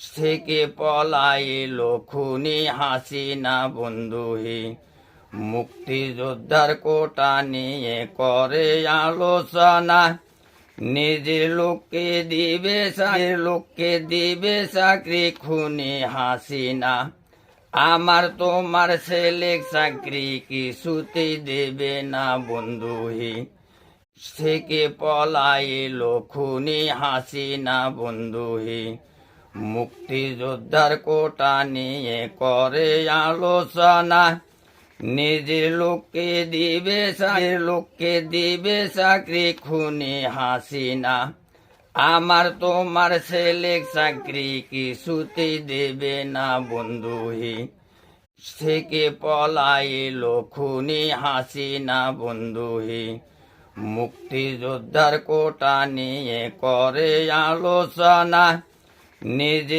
থেকে পলাইল খুনি হাসিনা বন্ধুহি। মুক্তিযোদ্ধার কোটা নিয়ে করে আলোচনা, নিজের লোককে দিবে চাকরি খুনি হাসিনা। আমার তোমার ছেলে চাকরি কিছুতেই দেবে না বন্ধুহি। থেকে পলাইল খুনি হাসিনা বন্ধুহি। মুক্তিযোদ্ধার কোটা নিয়ে করে আলোচনা, নিজের লোককে দিবে চাকরি খুনি হাসিনা। আমার তোমার ছেলে চাকরি কিছুতেই দেবে না বন্ধুহি। থেকে পলাইল খুনি হাসিনা বন্ধুহি। মুক্তিযোদ্ধার কোটা নিয়ে করে আলোচনা, নিজে